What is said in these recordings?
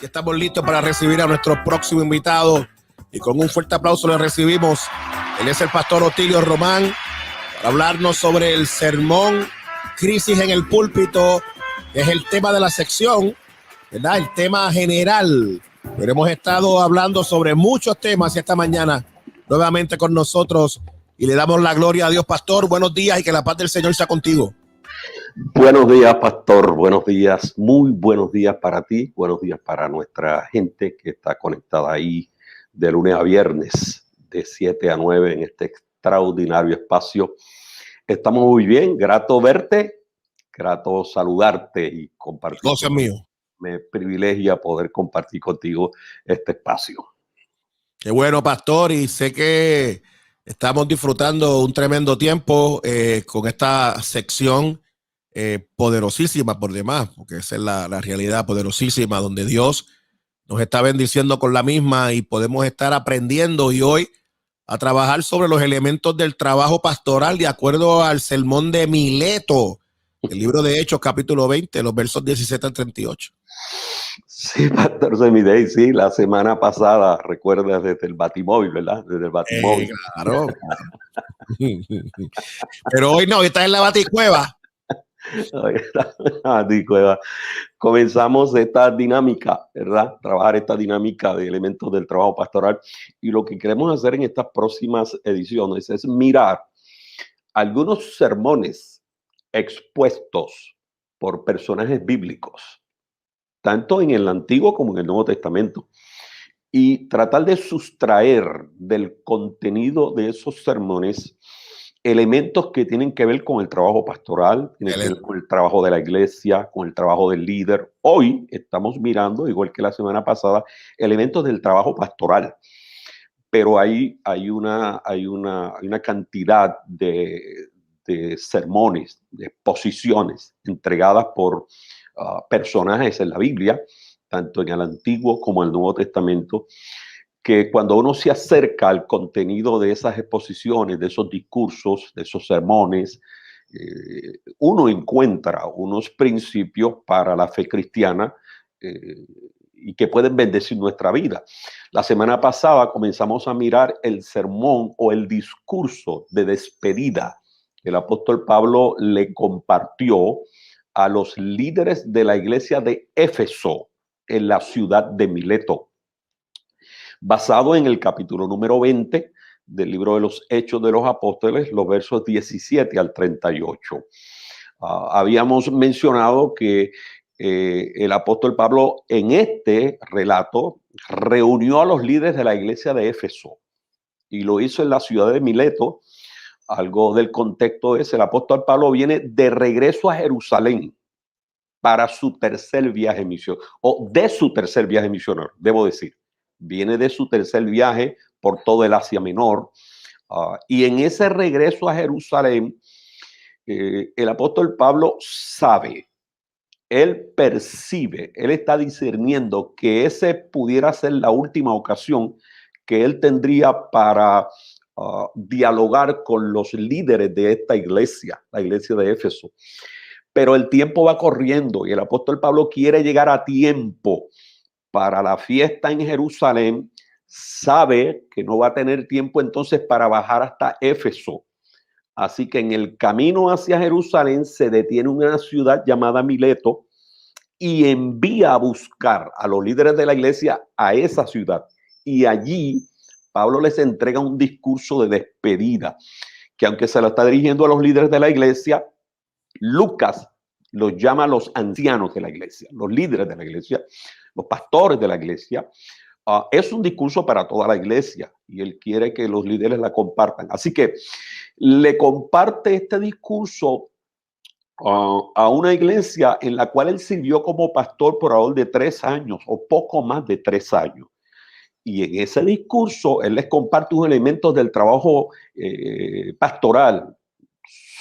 Ya estamos listos para recibir a nuestro próximo invitado y con un fuerte aplauso le recibimos. Él es el pastor Otilio Román para hablarnos sobre el sermón Crisis en el Púlpito, que es el tema de la sección, ¿verdad? El tema general. Pero hemos estado hablando sobre muchos temas esta mañana nuevamente con nosotros y le damos la gloria a Dios. Pastor, buenos días y que la paz del Señor sea contigo. Buenos días, pastor. Buenos días. Muy buenos días para ti. Buenos días para nuestra gente que está conectada ahí de lunes a viernes, de 7 a 9 en este extraordinario espacio. Estamos muy bien. Grato verte, grato saludarte y compartir. Gozo mío. Me privilegia poder compartir contigo este espacio. Qué bueno, pastor. Y sé que estamos disfrutando un tremendo tiempo con esta sección poderosísima por demás, porque esa es la realidad, poderosísima, donde Dios nos está bendiciendo con la misma y podemos estar aprendiendo y hoy a trabajar sobre los elementos del trabajo pastoral de acuerdo al sermón de Mileto, el libro de Hechos, capítulo 20, los versos 17 al 38. Sí, pastor Semidey, sí, la semana pasada, recuerdas, desde el Batimóvil, ¿verdad? Desde el Batimóvil. Claro. Pero hoy no, hoy está en la Baticueva. Comenzamos esta dinámica, ¿verdad? Trabajar esta dinámica de elementos del trabajo pastoral. Y lo que queremos hacer en estas próximas ediciones es mirar algunos sermones expuestos por personajes bíblicos, tanto en el Antiguo como en el Nuevo Testamento, y tratar de sustraer del contenido de esos sermones elementos que tienen que ver con el trabajo pastoral, tienen que ver con el trabajo de la iglesia, con el trabajo del líder. Hoy estamos mirando, igual que la semana pasada, elementos del trabajo pastoral, pero hay una cantidad de sermones, de exposiciones entregadas por personajes en la Biblia, tanto en el Antiguo como en el Nuevo Testamento, que cuando uno se acerca al contenido de esas exposiciones, de esos discursos, de esos sermones, uno encuentra unos principios para la fe cristiana y que pueden bendecir nuestra vida. La semana pasada comenzamos a mirar el sermón o el discurso de despedida que el apóstol Pablo le compartió a los líderes de la iglesia de Éfeso en la ciudad de Mileto, basado en el capítulo número 20 del libro de los Hechos de los Apóstoles, los versos 17 al 38. Habíamos mencionado que el apóstol Pablo en este relato reunió a los líderes de la iglesia de Éfeso y lo hizo en la ciudad de Mileto. Algo del contexto es: el apóstol Pablo viene de regreso a Jerusalén para su tercer viaje misionero, o de su tercer viaje misionero, debo decir. Viene de su tercer viaje por todo el Asia Menor. Y en ese regreso a Jerusalén, el apóstol Pablo sabe, él percibe, él está discerniendo que ese pudiera ser la última ocasión que él tendría para dialogar con los líderes de esta iglesia, la iglesia de Éfeso. Pero el tiempo va corriendo y el apóstol Pablo quiere llegar a tiempo para la fiesta en Jerusalén. Sabe que no va a tener tiempo entonces para bajar hasta Éfeso. Así que en el camino hacia Jerusalén se detiene en una ciudad llamada Mileto y envía a buscar a los líderes de la iglesia a esa ciudad. Y allí Pablo les entrega un discurso de despedida, que aunque se lo está dirigiendo a los líderes de la iglesia, Lucas los llama a los ancianos de la iglesia, los líderes de la iglesia, los pastores de la iglesia. Es un discurso para toda la iglesia y él quiere que los líderes la compartan. Así que le comparte este discurso a una iglesia en la cual él sirvió como pastor por alrededor de 3 años o poco más de 3 años. Y en ese discurso él les comparte unos elementos del trabajo pastoral,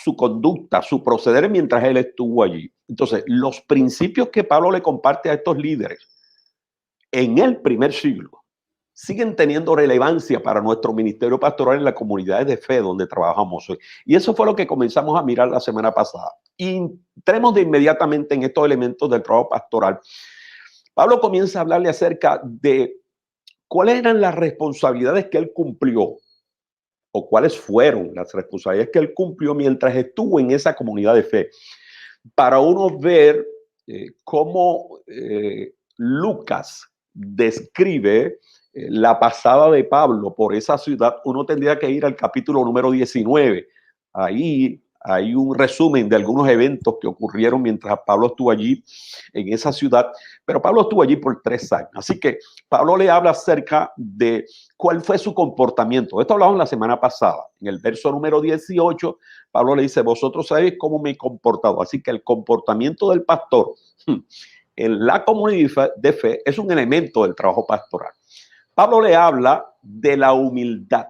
su conducta, su proceder mientras él estuvo allí. Entonces, los principios que Pablo le comparte a estos líderes en el primer siglo siguen teniendo relevancia para nuestro ministerio pastoral en las comunidades de fe donde trabajamos hoy. Y eso fue lo que comenzamos a mirar la semana pasada. Y entremos de inmediatamente en estos elementos del trabajo pastoral. Pablo comienza a hablarle acerca de cuáles eran las responsabilidades que él cumplió o cuáles fueron las responsabilidades que él cumplió mientras estuvo en esa comunidad de fe. Para uno ver cómo Lucas describe la pasada de Pablo por esa ciudad, uno tendría que ir al capítulo número 19. Ahí hay un resumen de algunos eventos que ocurrieron mientras Pablo estuvo allí en esa ciudad, pero Pablo estuvo allí por 3 años. Así que Pablo le habla acerca de cuál fue su comportamiento. Esto hablamos la semana pasada. En el verso número 18, Pablo le dice, vosotros sabéis cómo me he comportado. Así que el comportamiento del pastor en la comunidad de fe es un elemento del trabajo pastoral. Pablo le habla de la humildad,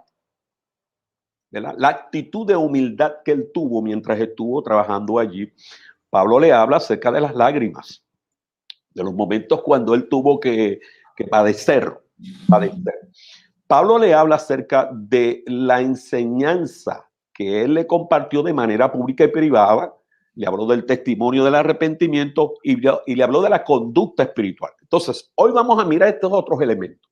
¿verdad? La actitud de humildad que él tuvo mientras estuvo trabajando allí. Pablo le habla acerca de las lágrimas, de los momentos cuando él tuvo que padecer. Pablo le habla acerca de la enseñanza que él le compartió de manera pública y privada. Le habló del testimonio del arrepentimiento y le habló de la conducta espiritual. Entonces, hoy vamos a mirar estos otros elementos.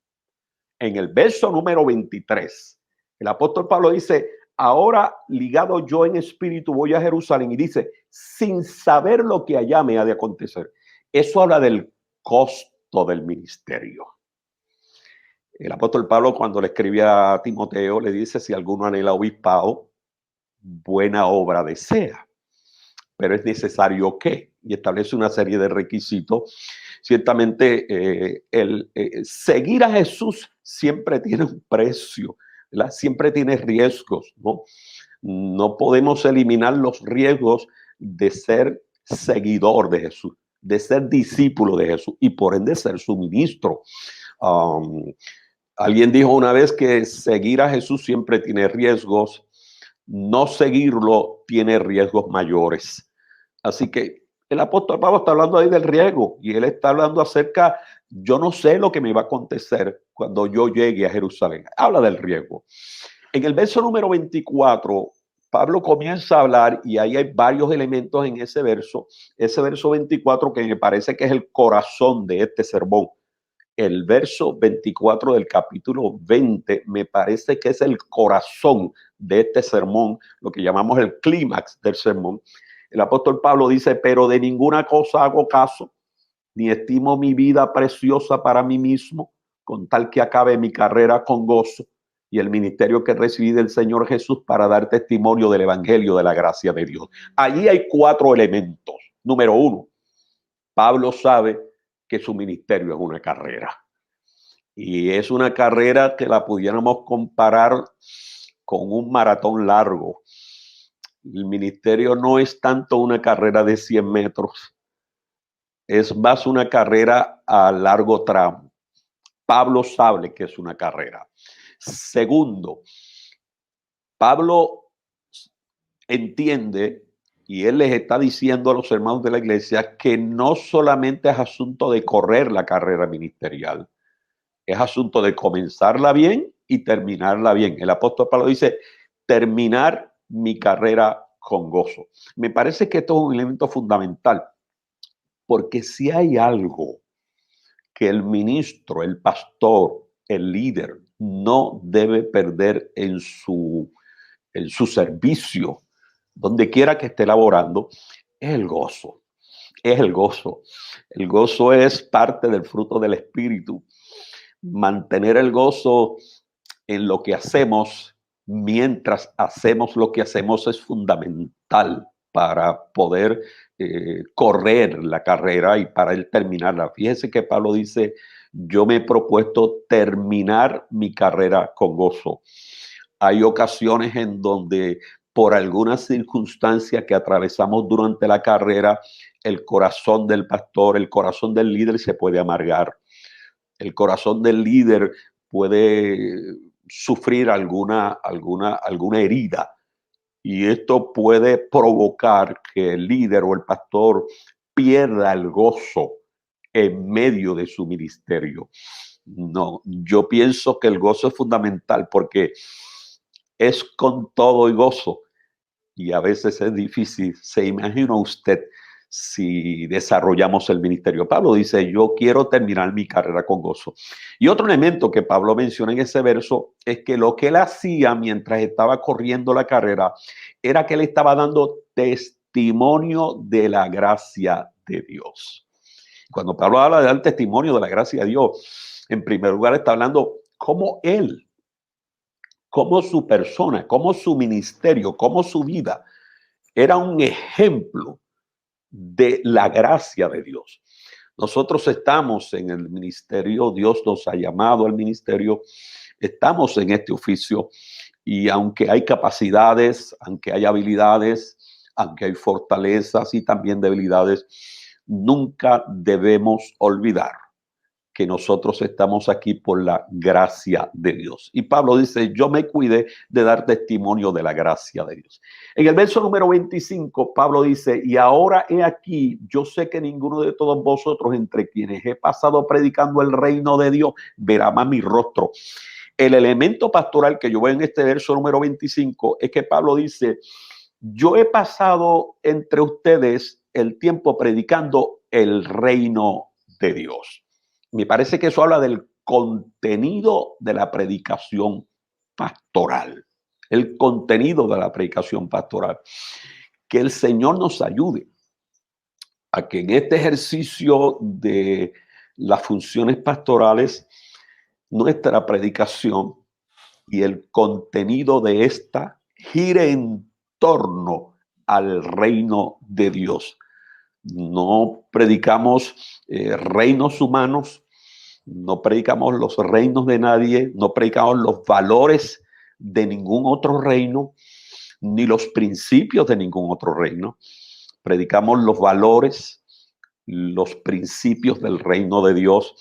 En el verso número 23, el apóstol Pablo dice, ahora ligado yo en espíritu voy a Jerusalén, y dice, sin saber lo que allá me ha de acontecer. Eso habla del costo del ministerio. El apóstol Pablo, cuando le escribe a Timoteo, le dice, si alguno anhela obispado, buena obra desea, pero es necesario que, y establece una serie de requisitos. Ciertamente seguir a Jesús siempre tiene un precio, ¿verdad? Siempre tiene riesgos, ¿no? No podemos eliminar los riesgos de ser seguidor de Jesús, de ser discípulo de Jesús y por ende ser su ministro. Alguien dijo una vez que seguir a Jesús siempre tiene riesgos, no seguirlo tiene riesgos mayores. Así que el apóstol Pablo está hablando ahí del riesgo y él está hablando acerca, yo no sé lo que me va a acontecer cuando yo llegue a Jerusalén. Habla del riesgo. En el verso número 24, Pablo comienza a hablar y ahí hay varios elementos en ese verso 24 que me parece que es el corazón de este sermón. El verso 24 del capítulo 20 me parece que es el corazón de este sermón, lo que llamamos el clímax del sermón. El apóstol Pablo dice, pero de ninguna cosa hago caso, ni estimo mi vida preciosa para mí mismo, con tal que acabe mi carrera con gozo y el ministerio que recibí del Señor Jesús para dar testimonio del evangelio de la gracia de Dios. Allí hay 4 elementos. Número 1, Pablo sabe que su ministerio es una carrera. Y es una carrera que la pudiéramos comparar con un maratón largo. El ministerio no es tanto una carrera de 100 metros, es más una carrera a largo tramo. Pablo sabe que es una carrera. Segundo, Pablo entiende y él les está diciendo a los hermanos de la iglesia que no solamente es asunto de correr la carrera ministerial, es asunto de comenzarla bien y terminarla bien. El apóstol Pablo dice, terminar mi carrera con gozo. Me parece que esto es un elemento fundamental, porque si hay algo que el ministro, el pastor, el líder no debe perder en su servicio, donde quiera que esté laborando, es el gozo. Es el gozo. El gozo es parte del fruto del Espíritu. Mantener el gozo en lo que hacemos mientras hacemos lo que hacemos es fundamental para poder correr la carrera y para él terminarla. Fíjese que Pablo dice, yo me he propuesto terminar mi carrera con gozo. Hay ocasiones en donde por alguna circunstancia que atravesamos durante la carrera, el corazón del pastor, el corazón del líder se puede amargar. El corazón del líder puede sufrir alguna herida y esto puede provocar que el líder o el pastor pierda el gozo en medio de su ministerio. No, yo pienso que el gozo es fundamental porque es con todo y gozo y a veces es difícil. ¿Se imagina usted si desarrollamos el ministerio. Pablo dice, yo quiero terminar mi carrera con gozo. Y otro elemento que Pablo menciona en ese verso es que lo que él hacía mientras estaba corriendo la carrera era que él estaba dando testimonio de la gracia de Dios. Cuando Pablo habla de dar testimonio de la gracia de Dios, en primer lugar está hablando cómo él, cómo su persona, cómo su ministerio, cómo su vida era un ejemplo de la gracia de Dios. Nosotros estamos en el ministerio, Dios nos ha llamado al ministerio, estamos en este oficio y aunque hay capacidades, aunque hay habilidades, aunque hay fortalezas y también debilidades, nunca debemos olvidar que nosotros estamos aquí por la gracia de Dios. Y Pablo dice, yo me cuidé de dar testimonio de la gracia de Dios. En el verso número 25, Pablo dice, y ahora he aquí, yo sé que ninguno de todos vosotros entre quienes he pasado predicando el reino de Dios verá más mi rostro. El elemento pastoral que yo veo en este verso número 25 es que Pablo dice, yo he pasado entre ustedes el tiempo predicando el reino de Dios. Me parece que eso habla del contenido de la predicación pastoral. El contenido de la predicación pastoral. Que el Señor nos ayude a que en este ejercicio de las funciones pastorales, nuestra predicación y el contenido de esta gire en torno al reino de Dios. No predicamos reinos humanos, no predicamos los reinos de nadie, no predicamos los valores de ningún otro reino, ni los principios de ningún otro reino. Predicamos los valores, los principios del reino de Dios.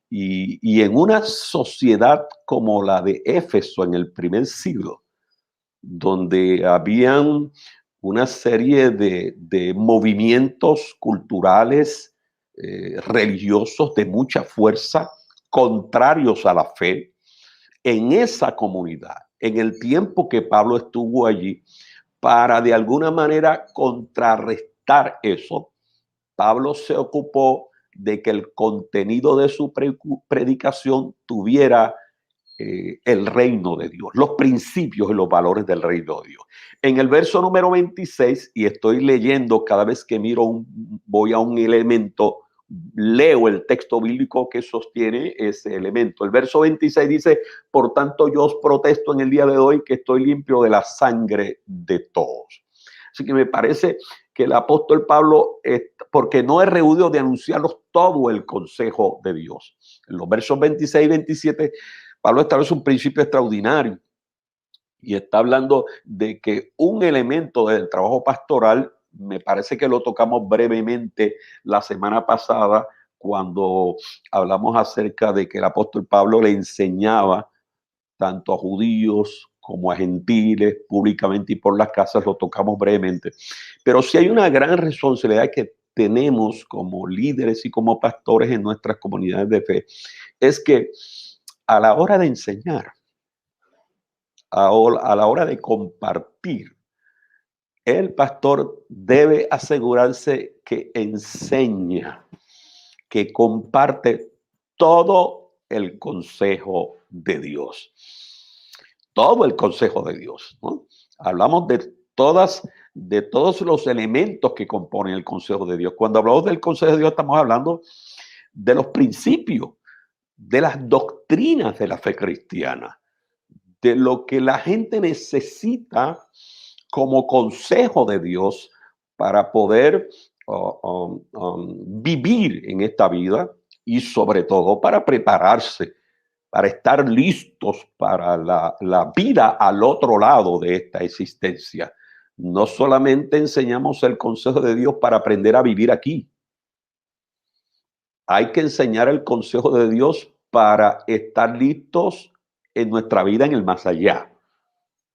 Y en una sociedad como la de Éfeso en el primer siglo, donde habían una serie de movimientos culturales, religiosos de mucha fuerza, contrarios a la fe, en esa comunidad, en el tiempo que Pablo estuvo allí, para de alguna manera contrarrestar eso, Pablo se ocupó de que el contenido de su predicación tuviera el reino de Dios, los principios y los valores del reino de Dios. En el verso número 26, y estoy leyendo cada vez que voy a un elemento, leo el texto bíblico que sostiene ese elemento. El verso 26 dice, por tanto yo os protesto en el día de hoy que estoy limpio de la sangre de todos. Así que me parece que el apóstol Pablo, porque no es rehudio de anunciarlos todo el consejo de Dios. En los versos 26 y 27, Pablo establece un principio extraordinario y está hablando de que un elemento del trabajo pastoral, me parece que lo tocamos brevemente la semana pasada cuando hablamos acerca de que el apóstol Pablo le enseñaba tanto a judíos como a gentiles públicamente y por las casas, lo tocamos brevemente. Pero sí hay una gran responsabilidad que tenemos como líderes y como pastores en nuestras comunidades de fe, es que a la hora de enseñar, a la hora de compartir, el pastor debe asegurarse que enseña, que comparte todo el consejo de Dios. Todo el consejo de Dios, ¿no? Hablamos de todos los elementos que componen el consejo de Dios. Cuando hablamos del consejo de Dios, estamos hablando de los principios, de las doctrinas de la fe cristiana, de lo que la gente necesita como consejo de Dios para poder vivir en esta vida y sobre todo para prepararse, para estar listos para la vida al otro lado de esta existencia. No solamente enseñamos el consejo de Dios para aprender a vivir aquí. Hay que enseñar el consejo de Dios para estar listos en nuestra vida en el más allá.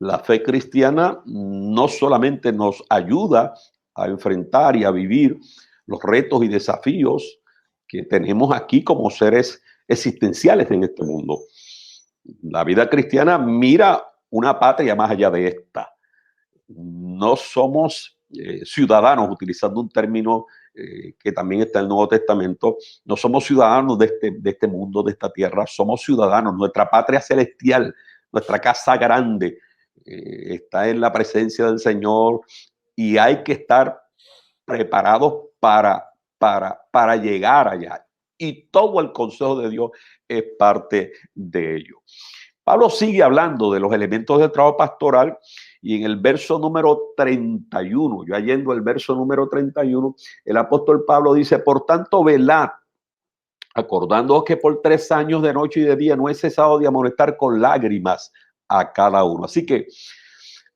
La fe cristiana no solamente nos ayuda a enfrentar y a vivir los retos y desafíos que tenemos aquí como seres existenciales en este mundo. La vida cristiana mira una patria más allá de esta. No somos ciudadanos, utilizando un término que también está en el Nuevo Testamento. No somos ciudadanos de este mundo, de esta tierra, somos ciudadanos. Nuestra patria celestial, nuestra casa grande, está en la presencia del Señor, y hay que estar preparados para llegar allá. Y todo el consejo de Dios es parte de ello. Pablo sigue hablando de los elementos del trabajo pastoral, y en el verso número 31, yo yendo al verso número 31, el apóstol Pablo dice: por tanto, velad, acordándoos que por 3 años de noche y de día no he cesado de amonestar con lágrimas a cada uno. Así que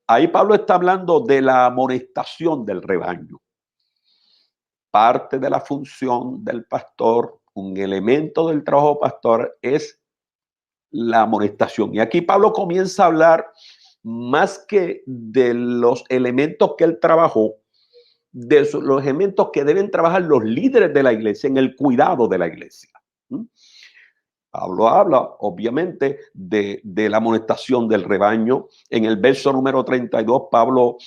ahí Pablo está hablando de la amonestación del rebaño. Parte de la función del pastor, un elemento del trabajo pastor, es la amonestación. Y aquí Pablo comienza a hablar más que de los elementos que él trabajó, de los elementos que deben trabajar los líderes de la iglesia en el cuidado de la iglesia. Pablo habla, obviamente, de la amonestación del rebaño. En el verso número 32, Pablo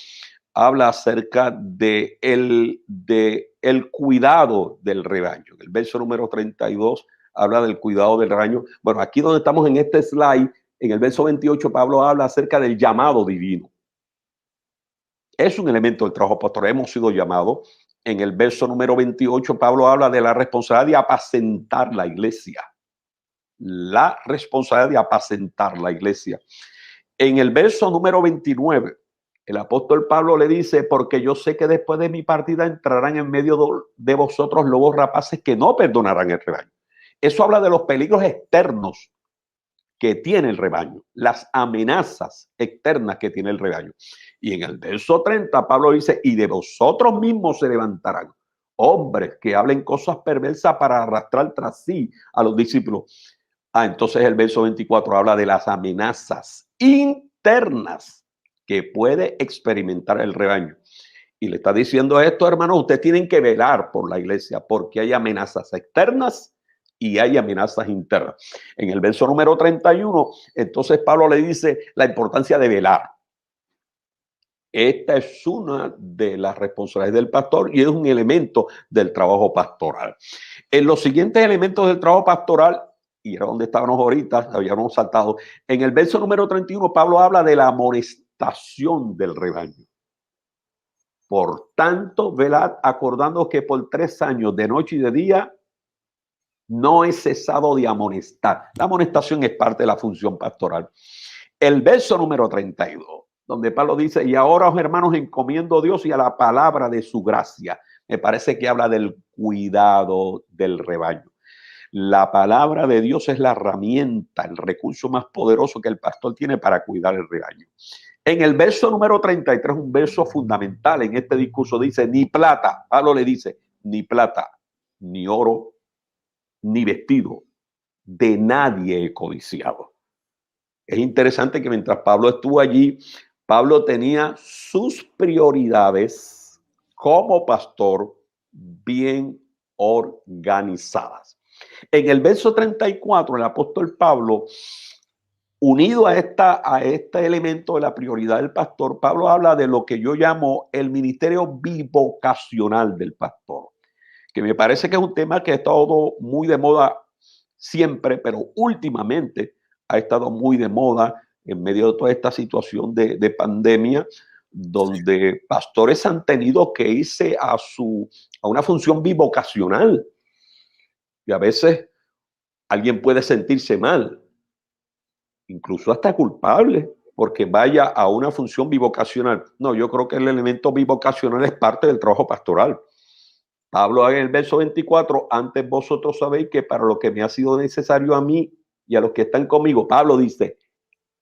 habla acerca de el cuidado del rebaño. En el verso número 32 habla del cuidado del rebaño. Bueno, aquí donde estamos en este slide, en el verso 28, Pablo habla acerca del llamado divino. Es un elemento del trabajo pastoral, hemos sido llamados. En el verso número 28, Pablo habla de la responsabilidad de apacentar la iglesia. La responsabilidad de apacentar la iglesia. En el verso número 29, el apóstol Pablo le dice: porque yo sé que después de mi partida entrarán en medio de vosotros lobos rapaces que no perdonarán el rebaño. Eso habla de los peligros externos que tiene el rebaño, las amenazas externas que tiene el rebaño. Y en el verso 30, Pablo dice: y de vosotros mismos se levantarán hombres que hablen cosas perversas para arrastrar tras sí a los discípulos. Entonces el verso 24 habla de las amenazas internas que puede experimentar el rebaño. Y le está diciendo esto, hermanos: ustedes tienen que velar por la iglesia, porque hay amenazas externas y hay amenazas internas. En el verso número 31, entonces Pablo le dice la importancia de velar. Esta es una de las responsabilidades del pastor y es un elemento del trabajo pastoral. En los siguientes elementos del trabajo pastoral, y era donde estábamos ahorita, habíamos saltado, en el verso número 31, Pablo habla de la amonestación del rebaño. Por tanto, velad, acordando que por 3 años de noche y de día no he cesado de amonestar. La amonestación es parte de la función pastoral. El verso número 32, donde Pablo dice: y ahora, os hermanos, encomiendo a Dios y a la palabra de su gracia. Me parece que habla del cuidado del rebaño. La palabra de Dios es la herramienta, el recurso más poderoso que el pastor tiene para cuidar el rebaño. En el verso número 33, un verso fundamental en este discurso, dice: ni plata, Pablo le dice, ni plata, ni oro, ni vestido, de nadie he codiciado. Es interesante que mientras Pablo estuvo allí, Pablo tenía sus prioridades como pastor bien organizadas. En el verso 34, el apóstol Pablo, unido a este elemento de la prioridad del pastor, Pablo habla de lo que yo llamo el ministerio bivocacional del pastor, que me parece que es un tema que ha estado muy de moda siempre, pero últimamente ha estado muy de moda en medio de toda esta situación de pandemia, donde pastores han tenido que irse a una función bivocacional. Y a veces alguien puede sentirse mal, incluso hasta culpable, porque vaya a una función bivocacional. No, yo creo que el elemento bivocacional es parte del trabajo pastoral. Pablo en el verso 24, antes vosotros sabéis que para lo que me ha sido necesario a mí y a los que están conmigo, Pablo dice,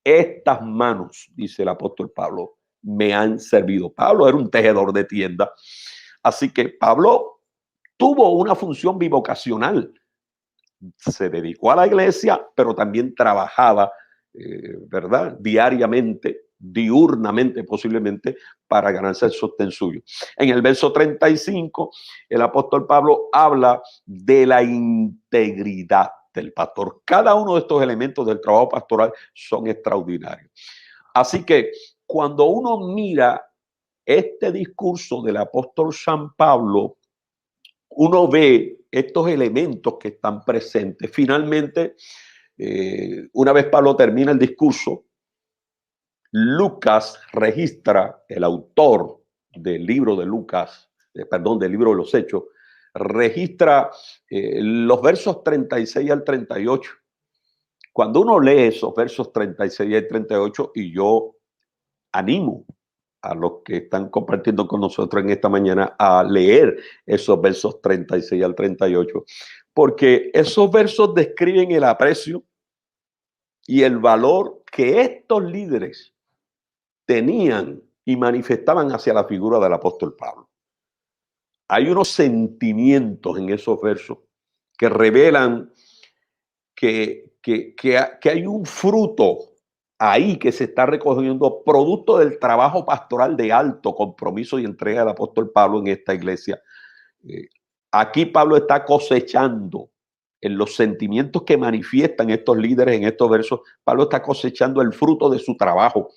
estas manos, dice el apóstol Pablo, me han servido. Pablo era un tejedor de tienda. Así que Pablo tuvo una función bivocacional. Se dedicó a la iglesia, pero también trabajaba, ¿verdad? Diariamente, diurnamente posiblemente, para ganarse el sostén suyo. En el verso 35, el apóstol Pablo habla de la integridad del pastor. Cada uno de estos elementos del trabajo pastoral son extraordinarios. Así que cuando uno mira este discurso del apóstol San Pablo, uno ve estos elementos que están presentes. Finalmente, una vez Pablo termina el discurso, Lucas registra, el autor del libro de Lucas, del libro de los Hechos, registra los versos 36 al 38. Cuando uno lee esos versos 36 al 38, y yo animo a los que están compartiendo con nosotros en esta mañana a leer esos versos 36 al 38, porque esos versos describen el aprecio y el valor que estos líderes tenían y manifestaban hacia la figura del apóstol Pablo. Hay unos sentimientos en esos versos que revelan que hay un fruto ahí que se está recogiendo, producto del trabajo pastoral de alto compromiso y entrega del apóstol Pablo en esta iglesia. Aquí Pablo está cosechando en los sentimientos que manifiestan estos líderes en estos versos. Pablo está cosechando el fruto de su trabajo,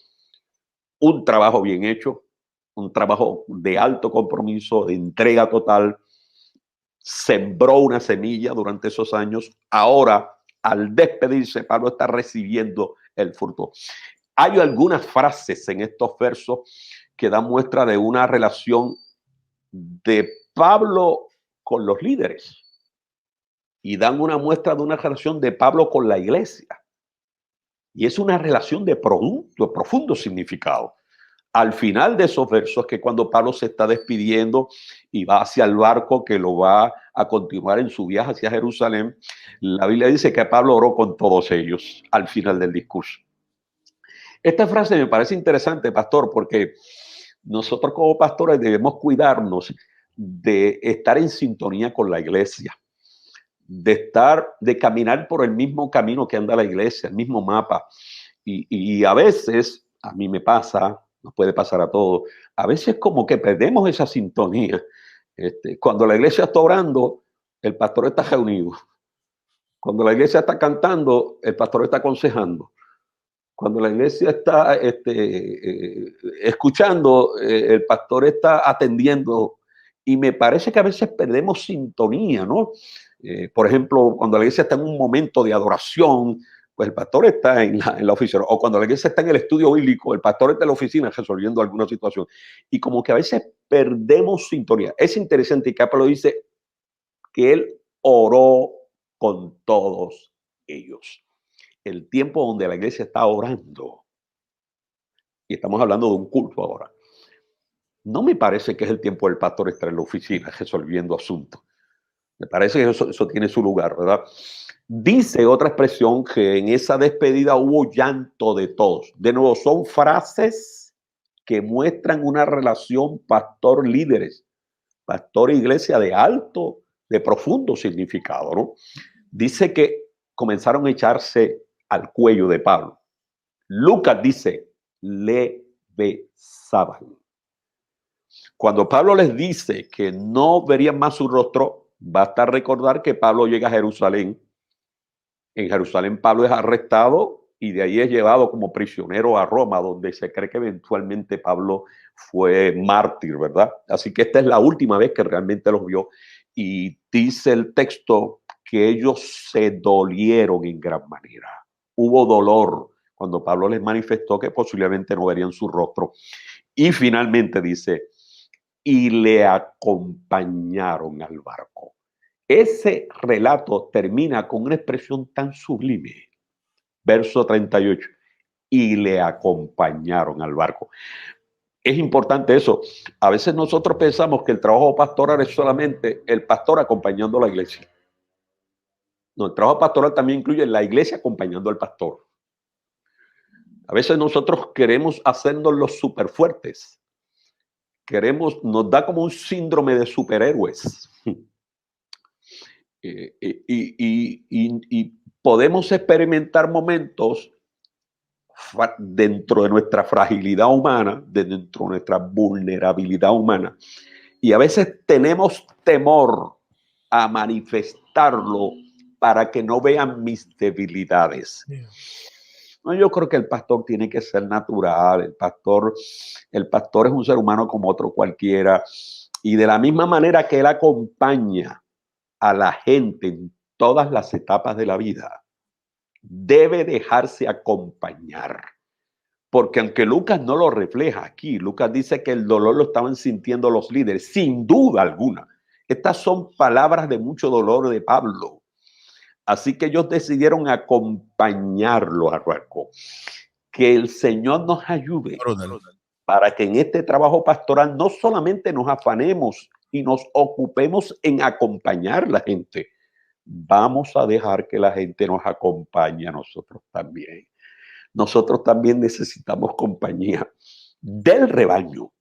un trabajo bien hecho, un trabajo de alto compromiso, de entrega total. Sembró una semilla durante esos años. Ahora, al despedirse, Pablo está recibiendo el fruto. Hay algunas frases en estos versos que dan muestra de una relación de Pablo con los líderes y dan una muestra de una relación de Pablo con la iglesia. Y es una relación de profundo significado. Al final de esos versos, que cuando Pablo se está despidiendo y va hacia el barco que lo va a continuar en su viaje hacia Jerusalén, la Biblia dice que Pablo oró con todos ellos al final del discurso. Esta frase me parece interesante, pastor, porque nosotros como pastores debemos cuidarnos de estar en sintonía con la iglesia, de caminar por el mismo camino que anda la iglesia, el mismo mapa. Y a veces, a mí me pasa, nos puede pasar a todos, a veces como que perdemos esa sintonía. Cuando la iglesia está orando, el pastor está reunido. Cuando la iglesia está cantando, el pastor está aconsejando. Cuando la iglesia está escuchando, el pastor está atendiendo. Y me parece que a veces perdemos sintonía, ¿no? Por ejemplo, cuando la iglesia está en un momento de adoración, pues el pastor está en la oficina. O cuando la iglesia está en el estudio bíblico, el pastor está en la oficina resolviendo alguna situación. Y como que a veces perdemos sintonía. Es interesante que Pablo dice que él oró con todos ellos. El tiempo donde la iglesia está orando, y estamos hablando de un culto ahora, no me parece que es el tiempo del pastor estar en la oficina resolviendo asuntos. Me parece que eso tiene su lugar, ¿verdad? Dice otra expresión que en esa despedida hubo llanto de todos. De nuevo, son frases que muestran una relación pastor-líderes, pastor-iglesia de alto, de profundo significado, ¿no? Dice que comenzaron a echarse al cuello de Pablo. Lucas dice, le besaban. Cuando Pablo les dice que no verían más su rostro, basta recordar que Pablo llega a Jerusalén. En Jerusalén Pablo es arrestado y de ahí es llevado como prisionero a Roma, donde se cree que eventualmente Pablo fue mártir, ¿verdad? Así que esta es la última vez que realmente los vio. Y dice el texto que ellos se dolieron en gran manera. Hubo dolor cuando Pablo les manifestó que posiblemente no verían su rostro. Y finalmente dice, y le acompañaron al barco. Ese relato termina con una expresión tan sublime. Verso 38. Y le acompañaron al barco. Es importante eso. A veces nosotros pensamos que el trabajo pastoral es solamente el pastor acompañando a la iglesia. No, el trabajo pastoral también incluye la iglesia acompañando al pastor. A veces nosotros queremos hacernos los súper fuertes. Nos da como un síndrome de superhéroes. Y podemos experimentar momentos dentro de nuestra fragilidad humana, dentro de nuestra vulnerabilidad humana. Y a veces tenemos temor a manifestarlo para que no vean mis debilidades. No, yo creo que el pastor tiene que ser natural. El pastor es un ser humano como otro cualquiera. Y de la misma manera que él acompaña a la gente en todas las etapas de la vida, debe dejarse acompañar. Porque aunque Lucas no lo refleja aquí, Lucas dice que el dolor lo estaban sintiendo los líderes, sin duda alguna. Estas son palabras de mucho dolor de Pablo. Así que ellos decidieron acompañarlo a Raco. Que el Señor nos ayude para que en este trabajo pastoral no solamente nos afanemos y nos ocupemos en acompañar a la gente, vamos a dejar que la gente nos acompañe a nosotros también. Nosotros también necesitamos compañía del rebaño.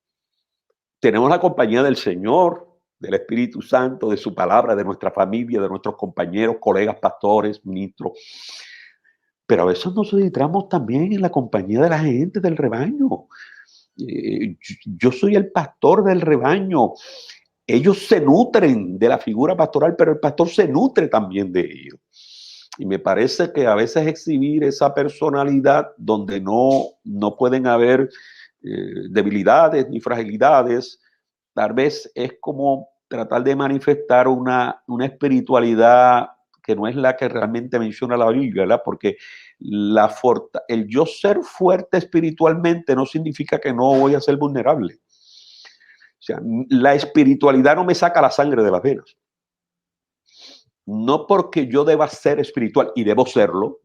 Tenemos la compañía del Señor, del Espíritu Santo, de su palabra, de nuestra familia, de nuestros compañeros, colegas, pastores, ministros. Pero a veces nos centramos también en la compañía de la gente del rebaño. Yo soy el pastor del rebaño. Ellos se nutren de la figura pastoral, pero el pastor se nutre también de ellos. Y me parece que a veces exhibir esa personalidad donde no pueden haber debilidades ni fragilidades, tal vez es como tratar de manifestar una espiritualidad que no es la que realmente menciona la Biblia, ¿verdad? Porque el yo ser fuerte espiritualmente no significa que no voy a ser vulnerable. O sea, la espiritualidad no me saca la sangre de las venas. No porque yo deba ser espiritual, y debo serlo,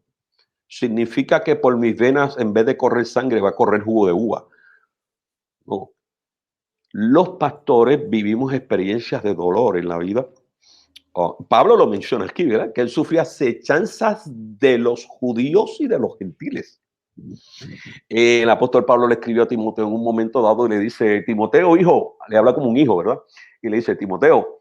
significa que por mis venas, en vez de correr sangre, va a correr jugo de uva. No. Los pastores vivimos experiencias de dolor en la vida. Pablo lo menciona aquí, ¿verdad? Que él sufría acechanzas de los judíos y de los gentiles. El apóstol Pablo le escribió a Timoteo en un momento dado y le dice: Timoteo, hijo, le habla como un hijo, ¿verdad? Y le dice: Timoteo,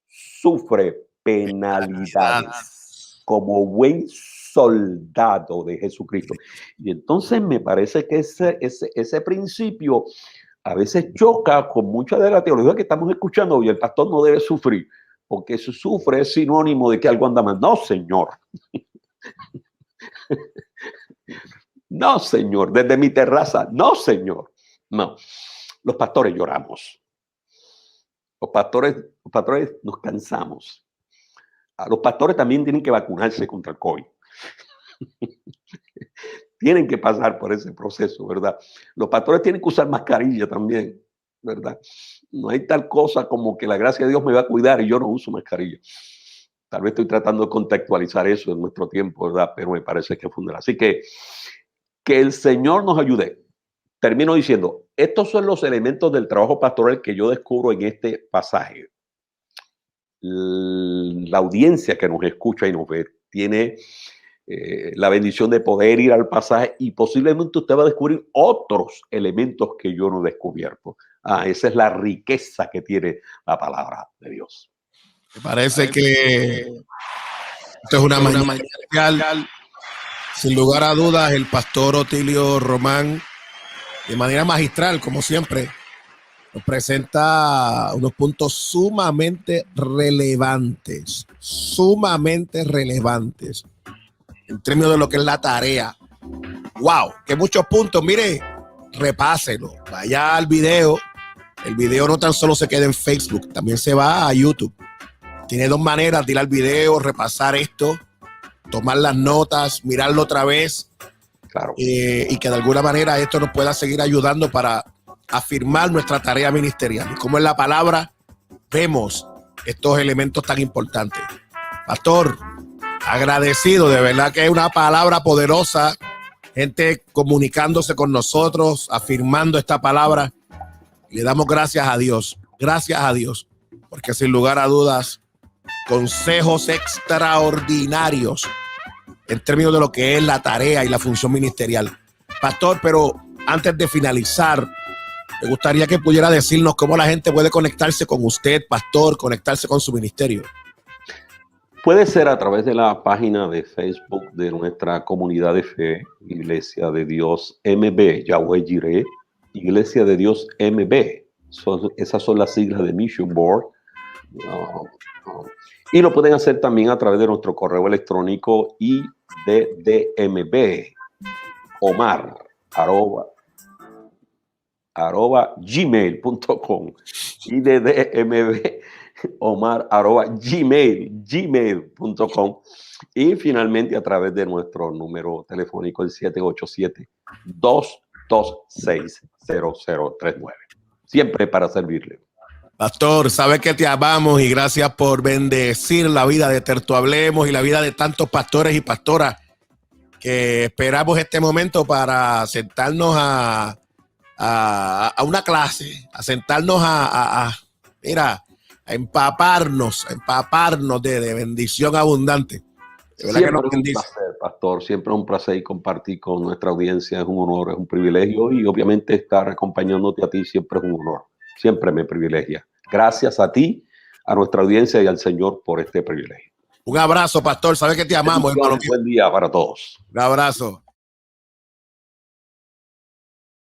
sufre penalidades como buen soldado de Jesucristo. Y entonces me parece que ese principio a veces choca con mucha de la teología que estamos escuchando. Y el pastor no debe sufrir, porque si sufre es sinónimo de que algo anda mal. No, señor. No, señor. Desde mi terraza, no, señor. No. Los pastores lloramos. Los pastores nos cansamos. Los pastores también tienen que vacunarse contra el COVID. Tienen que pasar por ese proceso, ¿verdad? Los pastores tienen que usar mascarilla también, ¿verdad? No hay tal cosa como que la gracia de Dios me va a cuidar y yo no uso mascarilla. Tal vez estoy tratando de contextualizar eso en nuestro tiempo, ¿verdad? Pero me parece que es fundamental. Así que el Señor nos ayude. Termino diciendo, estos son los elementos del trabajo pastoral que yo descubro en este pasaje. La audiencia que nos escucha y nos ve tiene la bendición de poder ir al pasaje y posiblemente usted va a descubrir otros elementos que yo no he descubierto. Esa es la riqueza que tiene la palabra de Dios. Me parece que esto es una mañana especial. Sin lugar a dudas, el pastor Otilio Román, de manera magistral, como siempre, nos presenta unos puntos sumamente relevantes en términos de lo que es la tarea. ¡Wow! ¡Qué muchos puntos! Mire, repáselo. Vaya al video. El video no tan solo se queda en Facebook, también se va a YouTube. Tiene dos maneras de ir al video, repasar esto, tomar las notas, mirarlo otra vez. Claro. Y que de alguna manera esto nos pueda seguir ayudando para afirmar nuestra tarea ministerial. Y como en la palabra vemos estos elementos tan importantes. Pastor, agradecido, de verdad que es una palabra poderosa, gente comunicándose con nosotros, afirmando esta palabra. Le damos gracias a Dios, porque sin lugar a dudas, consejos extraordinarios en términos de lo que es la tarea y la función ministerial. Pastor, pero antes de finalizar, me gustaría que pudiera decirnos cómo la gente puede conectarse con usted, pastor, conectarse con su ministerio. Puede ser a través de la página de Facebook de nuestra comunidad de fe, Iglesia de Dios MB, Yahweh Jireh, Iglesia de Dios MB. Esas son las siglas de Mission Board. Y lo pueden hacer también a través de nuestro correo electrónico IDDMB, omar@gmail.com iddmb omar@gmail.com y finalmente a través de nuestro número telefónico el 787-226-0039. Siempre para servirle. Pastor, sabes que te amamos y gracias por bendecir la vida de Terto Hablemos y la vida de tantos pastores y pastoras que esperamos este momento para sentarnos a una clase, a sentarnos a empaparnos de bendición abundante. De verdad Siempre que nos es un bendice. placer, pastor. Siempre es un placer y compartir con nuestra audiencia. Es un honor, es un privilegio y obviamente estar acompañándote a ti siempre es un honor. Siempre me privilegia. Gracias a ti, a nuestra audiencia y al Señor por este privilegio. Un abrazo, pastor. Sabes que te amamos, hermano. Buen día para todos. Un abrazo.